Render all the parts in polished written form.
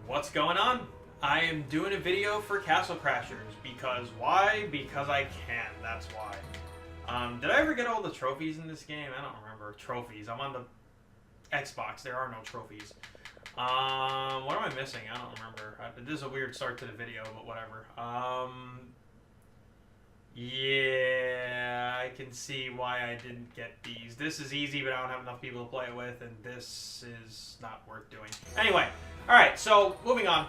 What's going on? I am doing a video for Castle Crashers because why? Because I can. That's why. Did I ever get all the trophies in this game? I don't remember. Trophies. I'm on the Xbox. There are no trophies. What am I missing? I don't remember. This is a weird start to the video, but whatever. Yeah, I can see why I didn't get these. This is easy, but I don't have enough people to play it with, and this is not worth doing. Anyway, alright, so moving on.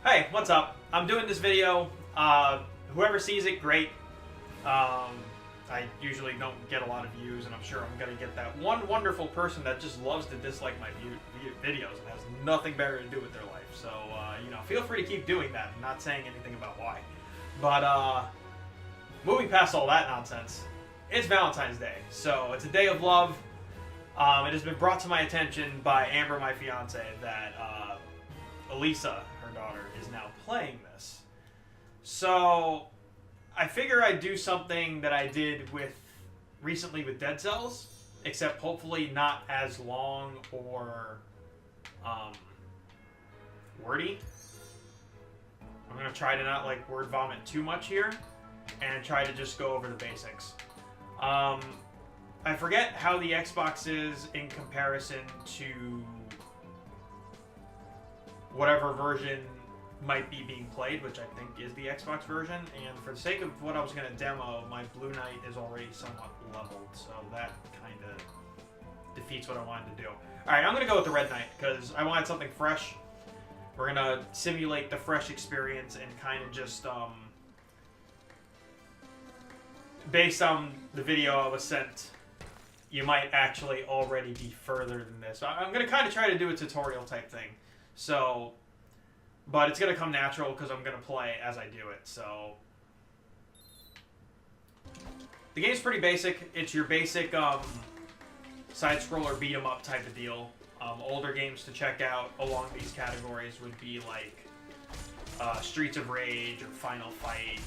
Hey, what's up? I'm doing this video. Whoever sees it, great. I usually don't get a lot of views, and I'm sure I'm going to get that one wonderful person that just loves to dislike my videos and has nothing better to do with their life. So, you know, feel free to keep doing that. I'm not saying anything about why. But, moving past all that nonsense, it's Valentine's Day. So, it's a day of love. It has been brought to my attention by Amber, my fiance, that Elisa, her daughter, is now playing this. So, I figure I'd do something that I did recently with Dead Cells, except hopefully not as long or wordy. I'm going to try to not like word vomit too much here and try to just go over the basics. I forget how the Xbox is in comparison to whatever version might be being played, which I think is the Xbox version, and for the sake of what I was going to demo, my Blue Knight is already somewhat leveled, so that kind of defeats what I wanted to do. Alright, I'm going to go with the Red Knight, because I wanted something fresh. We're going to simulate the fresh experience and kind of just, based on the video I was sent, you might actually already be further than this. So I'm going to kind of try to do a tutorial type thing, so... But it's going to come natural because I'm going to play as I do it, so... The game's pretty basic. It's your basic side-scroller beat-em-up type of deal. Older games to check out along these categories would be like Streets of Rage or Final Fight.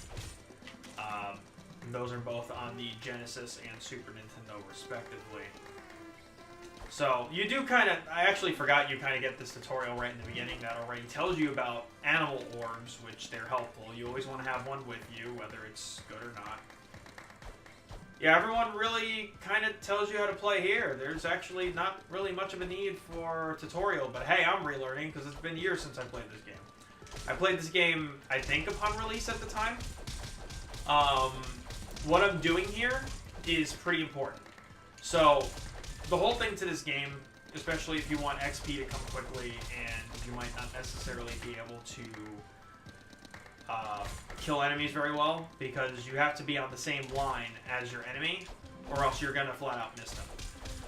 Those are both on the Genesis and Super Nintendo, respectively. So, you do kind of... I actually forgot you kind of get this tutorial right in the beginning that already tells you about animal orbs, which they're helpful. You always want to have one with you, whether it's good or not. Yeah, everyone really kind of tells you how to play here. There's actually not really much of a need for a tutorial, but hey, I'm relearning because it's been years since I played this game. I played this game, I think, upon release at the time. What I'm doing here is pretty important. So... The whole thing to this game, especially if you want XP to come quickly and you might not necessarily be able to kill enemies very well, because you have to be on the same line as your enemy, or else you're going to flat out miss them.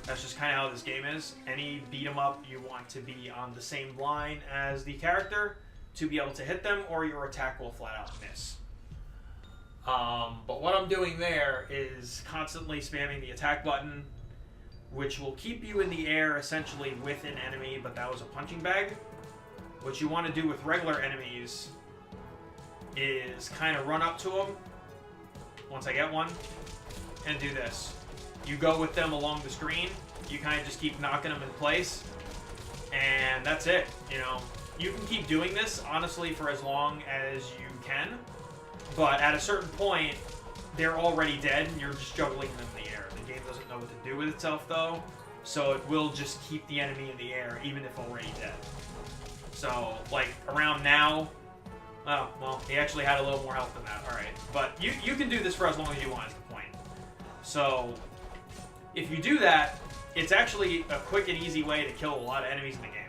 That's just kind of how this game is. Any beat 'em up, you want to be on the same line as the character to be able to hit them, or your attack will flat out miss. But what I'm doing there is constantly spamming the attack button, which will keep you in the air essentially with an enemy, but that was a punching bag. What you want to do with regular enemies is kind of run up to them, once I get one, and do this. You go with them along the screen, you kind of just keep knocking them in place, and that's it. You know, you can keep doing this, honestly, for as long as you can, but at a certain point, they're already dead, and you're just juggling them in the air. The game doesn't know what to do with itself, though, so it will just keep the enemy in the air, even if already dead. So, like, around now... Oh, well, he actually had a little more health than that. Alright. But you can do this for as long as you want, is the point. So, if you do that, it's actually a quick and easy way to kill a lot of enemies in the game.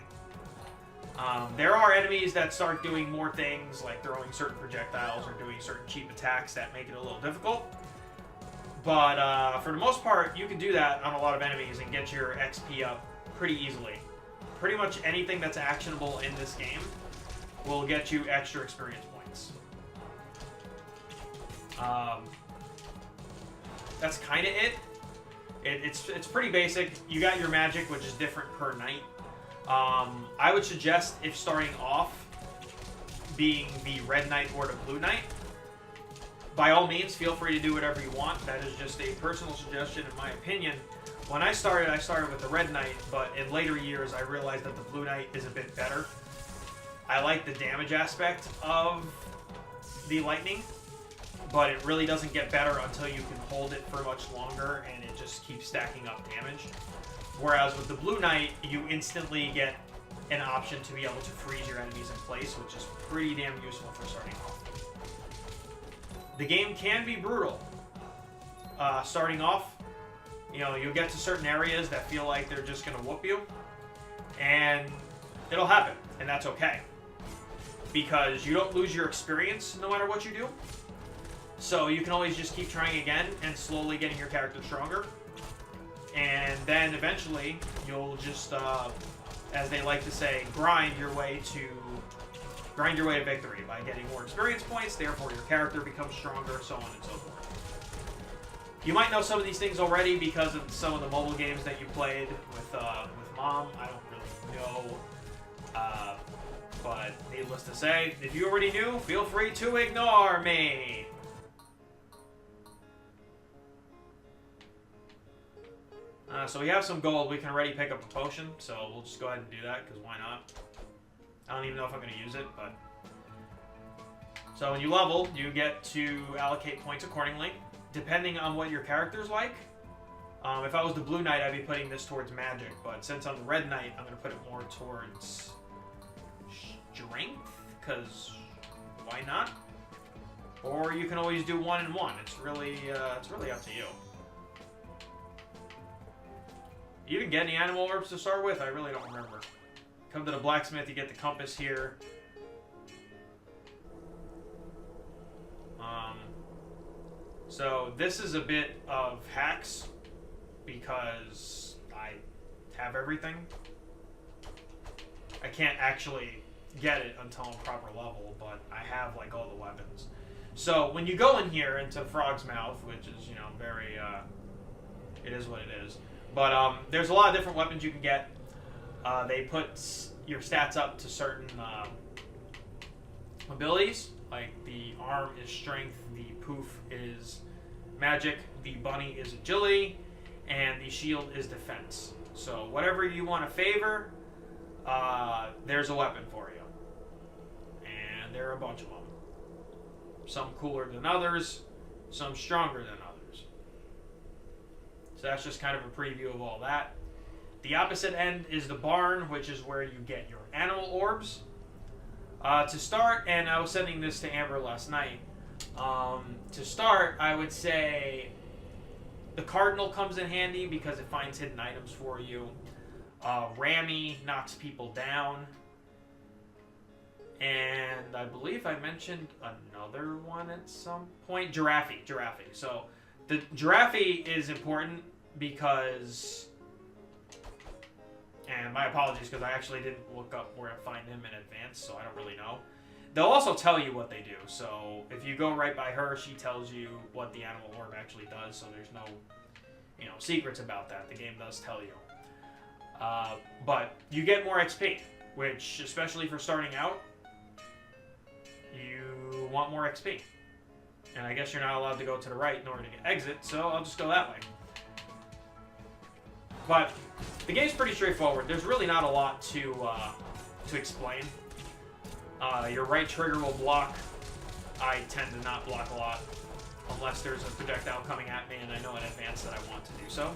There are enemies that start doing more things, like throwing certain projectiles or doing certain cheap attacks that make it a little difficult. But for the most part, you can do that on a lot of enemies and get your XP up pretty easily. Pretty much anything that's actionable in this game will get you extra experience points. That's kind of it. It's pretty basic. You got your magic, which is different per night. I would suggest, if starting off being the Red Knight or the Blue Knight, by all means, feel free to do whatever you want. That is just a personal suggestion, in my opinion. When I started with the Red Knight, but in later years, I realized that the Blue Knight is a bit better. I like the damage aspect of the lightning, but it really doesn't get better until you can hold it for much longer, and it just keeps stacking up damage. Whereas with the Blue Knight, you instantly get an option to be able to freeze your enemies in place, which is pretty damn useful for starting off. The game can be brutal. Starting off, you know, you'll get to certain areas that feel like they're just going to whoop you, and it'll happen, and that's okay. Because you don't lose your experience no matter what you do. So you can always just keep trying again and slowly getting your character stronger. And then eventually, you'll just, as they like to say, grind your way to victory by getting more experience points. Therefore, your character becomes stronger, so on and so forth. You might know some of these things already because of some of the mobile games that you played with Mom. I don't really know, but needless to say, if you already knew, feel free to ignore me. So we have some gold. We can already pick up a potion, so we'll just go ahead and do that, because why not? I don't even know if I'm going to use it, but... So when you level, you get to allocate points accordingly, depending on what your character's like. If I was the Blue Knight, I'd be putting this towards magic, but since I'm the Red Knight, I'm going to put it more towards strength, because why not? Or you can always do 1 and 1. It's really up to you. You didn't get any animal orbs to start with? I really don't remember. Come to the blacksmith, you get the compass here. So this is a bit of hacks because I have everything. I can't actually get it until I'm proper level, but I have like all the weapons. So when you go in here into Frog's Mouth, which is, you know, very, it is what it is. But there's a lot of different weapons you can get. They put your stats up to certain abilities. Like the arm is strength, the poof is magic, the bunny is agility, and the shield is defense. So whatever you want to favor, there's a weapon for you. And there are a bunch of them. Some cooler than others, some stronger than others. So that's just kind of a preview of all that. The opposite end is the barn, which is where you get your animal orbs. To start, and I was sending this to Amber last night, to start, I would say the Cardinal comes in handy because it finds hidden items for you. Rammy knocks people down. And I believe I mentioned another one at some point. Giraffe. So the Giraffe is important because... And my apologies, because I actually didn't look up where to find him in advance, so I don't really know. They'll also tell you what they do. So if you go right by her, she tells you what the animal orb actually does. So there's no, you know, secrets about that. The game does tell you. But you get more XP, which, especially for starting out, you want more XP. And I guess you're not allowed to go to the right in order to get exit, so I'll just go that way. But the game's pretty straightforward. There's really not a lot to explain. Your right trigger will block. I tend to not block a lot unless there's a projectile coming at me and I know in advance that I want to do so.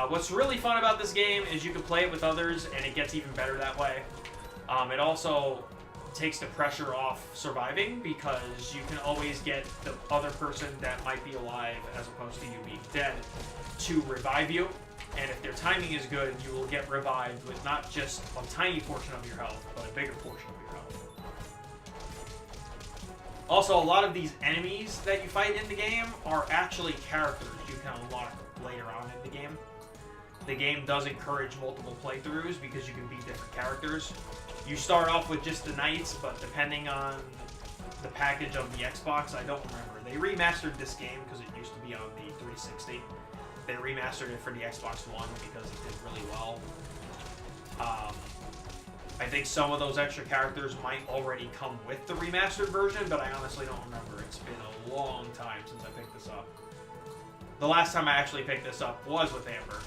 What's really fun about this game is you can play it with others and it gets even better that way. It also takes the pressure off surviving because you can always get the other person that might be alive as opposed to you being dead to revive you, and if their timing is good, you will get revived with not just a tiny portion of your health, but a bigger portion of your health. Also, a lot of these enemies that you fight in the game are actually characters you can unlock later on in the game. The game does encourage multiple playthroughs because you can be different characters. You start off with just the knights, but depending on the package of the Xbox, I don't remember. They remastered this game because it used to be on the 360. They remastered it for the Xbox One because it did really well. I think some of those extra characters might already come with the remastered version, but I honestly don't remember. It's been a long time since I picked this up. The last time I actually picked this up was with Amber,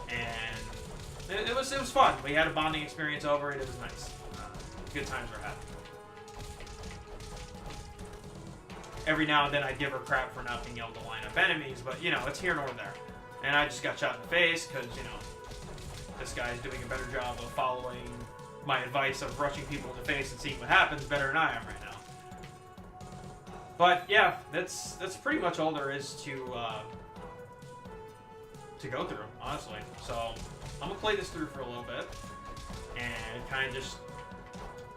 and it was fun. We had a bonding experience over it. It was nice. Good times were had. Every now and then I'd give her crap for not being able to line up enemies, but, you know, it's here nor there. And I just got shot in the face because, you know, this guy's doing a better job of following my advice of rushing people in the face and seeing what happens better than I am right now. But, yeah, that's pretty much all there is to go through, honestly. So, I'm going to play this through for a little bit and kind of just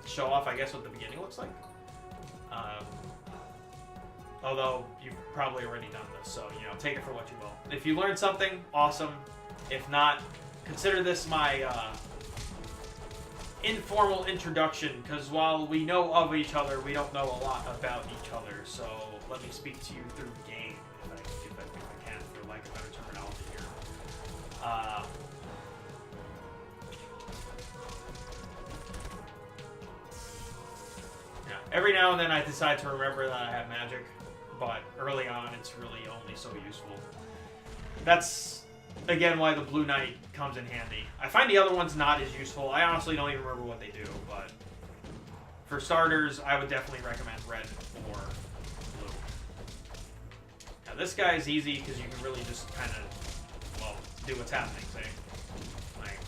show off, I guess, what the beginning looks like. Although, you've probably already done this, so, you know, take it for what you will. If you learned something, awesome. If not, consider this my informal introduction, because while we know of each other, we don't know a lot about each other. So, let me speak to you through the game, if I can, for lack of better terminology here. Yeah, every now and then I decide to remember that I have magic. But early on, it's really only so useful. That's, again, why the Blue Knight comes in handy. I find the other ones not as useful. I honestly don't even remember what they do, but for starters, I would definitely recommend red or blue. Now, this guy's easy because you can really just kind of, well, do what's happening, say. Like,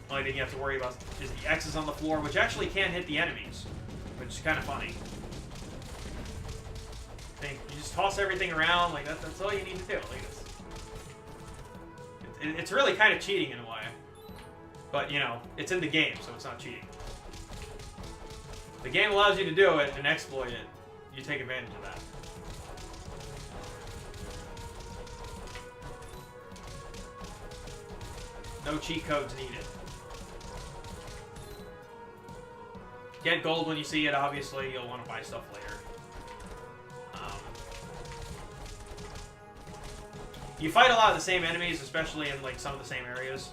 the only thing you have to worry about is the X's on the floor, which actually can hit the enemies, which is kind of funny. You just toss everything around, like that's all you need to do. Look at this. It's really kind of cheating in a way. But, you know, it's in the game, so it's not cheating. The game allows you to do it and exploit it. You take advantage of that. No cheat codes needed. Get gold when you see it, obviously. You'll want to buy stuff later. You fight a lot of the same enemies, especially in like some of the same areas.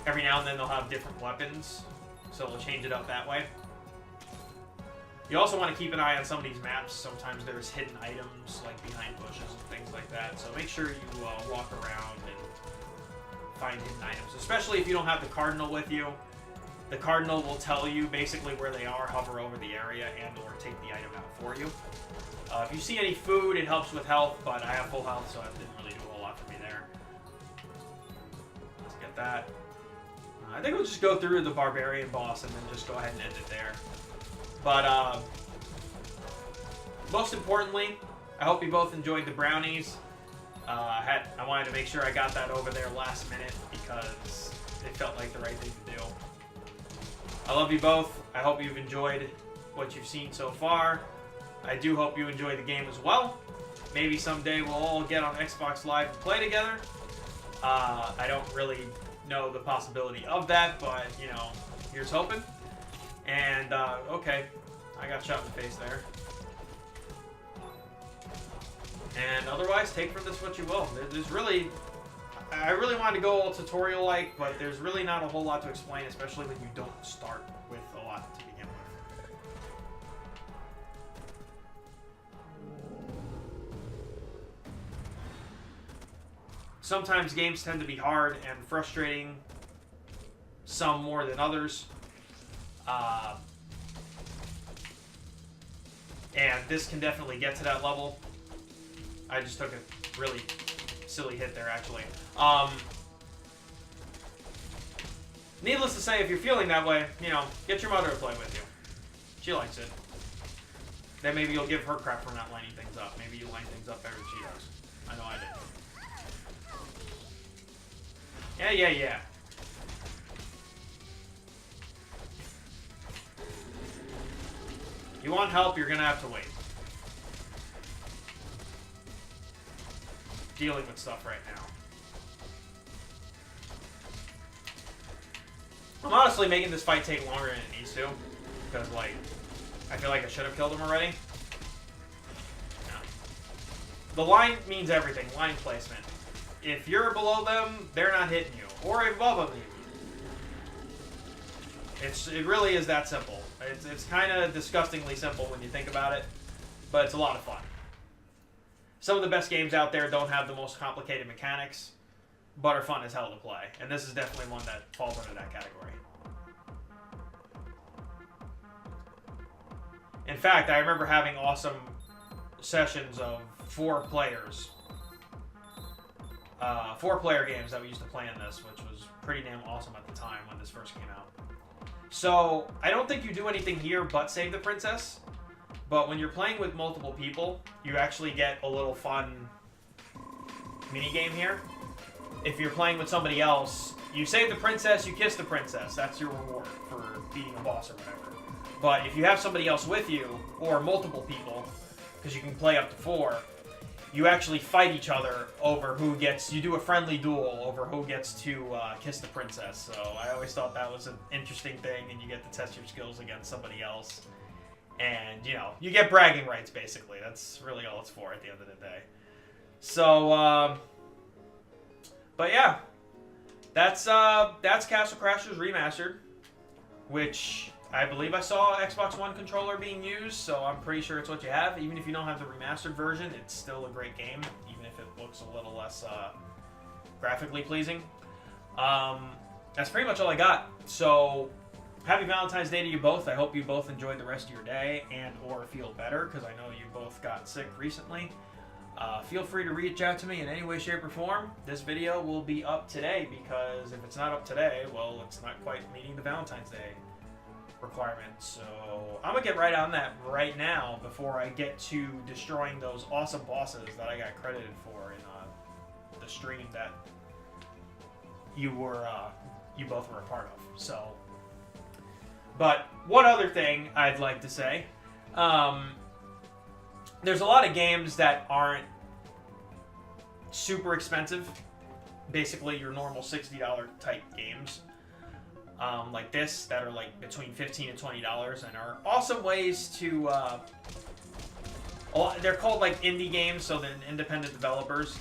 Every now and then they'll have different weapons, so they'll change it up that way. You also want to keep an eye on some of these maps. Sometimes there's hidden items like behind bushes and things like that, so make sure you walk around and find hidden items, especially if you don't have the cardinal with you. The cardinal will tell you basically where they are, hover over the area, and or take the item out for you. If you see any food, it helps with health, but I have full health, so it didn't really do a whole lot for me there. Let's get that. I think we'll just go through the barbarian boss and then just go ahead and end it there. But, most importantly, I hope you both enjoyed the brownies. I wanted to make sure I got that over there last minute because it felt like the right thing to do. I love you both. I hope you've enjoyed what you've seen so far. I do hope you enjoy the game as well. Maybe someday we'll all get on Xbox Live and play together. I don't really know the possibility of that, but, you know, here's hoping. And, okay, I got shot in the face there. And otherwise, take from this what you will. There's really... I really wanted to go all tutorial-like, but there's really not a whole lot to explain, especially when you don't start with a lot to begin with. Sometimes games tend to be hard and frustrating, some more than others. And this can definitely get to that level. I just took a really silly hit there, actually. Needless to say, if you're feeling that way, you know, get your mother to play with you. She likes it. Then maybe you'll give her crap for not lining things up. Maybe you line things up better than she does. I know I did. Yeah. You want help, you're gonna have to wait. Dealing with stuff right now. I'm honestly making this fight take longer than it needs to. Because, like, I feel like I should have killed him already. No. The line means everything. Line placement. If you're below them, they're not hitting you. Or above them, even. It really is that simple. It's kind of disgustingly simple when you think about it. But it's a lot of fun. Some of the best games out there don't have the most complicated mechanics. but are fun as hell to play. And this is definitely one that falls under that category. In fact, I remember having awesome sessions of 4 players. 4-player games that we used to play in this, which was pretty damn awesome at the time when this first came out. So, I don't think you do anything here but save the princess. But when you're playing with multiple people, you actually get a little fun minigame here. If you're playing with somebody else, you save the princess, you kiss the princess. That's your reward for beating a boss or whatever. But if you have somebody else with you, or multiple people, because you can play up to 4, you actually fight each other over who gets... You do a friendly duel over who gets to kiss the princess. So I always thought that was an interesting thing, and you get to test your skills against somebody else. And, you know, you get bragging rights, basically. That's really all it's for at the end of the day. So, but yeah. That's Castle Crashers Remastered, which I believe I saw Xbox One controller being used, so I'm pretty sure it's what you have. Even if you don't have the remastered version, it's still a great game, even if it looks a little less graphically pleasing. That's pretty much all I got. So, happy Valentine's Day to you both. I hope you both enjoyed the rest of your day and or feel better, because I know you both got sick recently. Feel free to reach out to me in any way, shape, or form. This video will be up today, because if it's not up today, well, it's not quite meeting the Valentine's Day requirement. So I'm gonna get right on that right now before I get to destroying those awesome bosses that I got credited for in the stream that you both were a part of. So, but one other thing I'd like to say, there's a lot of games that aren't super expensive, basically your normal $60 type games. Like this, that are like between $15 and $20 and are awesome ways to, they're called like indie games, so they're independent developers.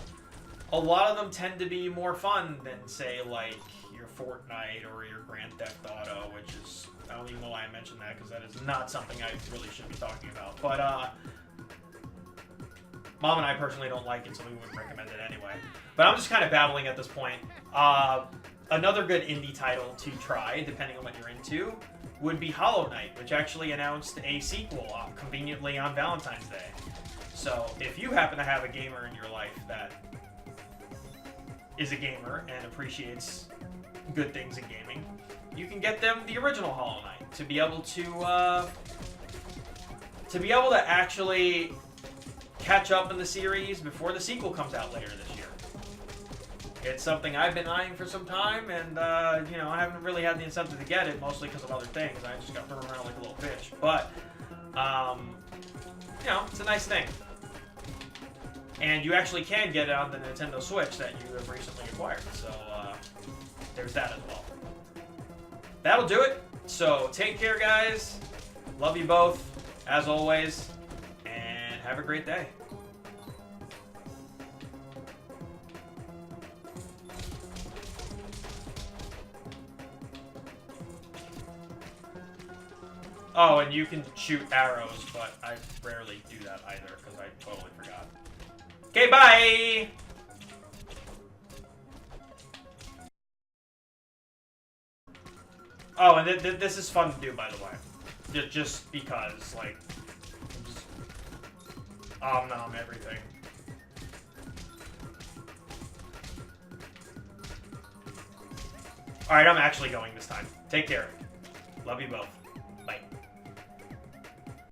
A lot of them tend to be more fun than, say, like your Fortnite or your Grand Theft Auto, which is, I don't even know why I mentioned that, because that is not something I really should be talking about. But, Mom and I personally don't like it, so we wouldn't recommend it anyway. But I'm just kind of babbling at this point. Another good indie title to try, depending on what you're into, would be Hollow Knight, which actually announced a sequel conveniently on Valentine's Day. So if you happen to have a gamer in your life that is a gamer and appreciates good things in gaming, you can get them the original Hollow Knight to be able to actually catch up in the series before the sequel comes out later this year. It's something I've been eyeing for some time, and, you know, I haven't really had the incentive to get it, mostly because of other things. I just got thrown around like a little bitch. But, you know, it's a nice thing. And you actually can get it on the Nintendo Switch that you have recently acquired. So, there's that as well. That'll do it. So, take care, guys. Love you both, as always. And have a great day. Oh, and you can shoot arrows, but I rarely do that either, because I totally forgot. Okay, bye! Oh, and this is fun to do, by the way. Just because, like, just nom everything. Alright, I'm actually going this time. Take care. Love you both. Bye.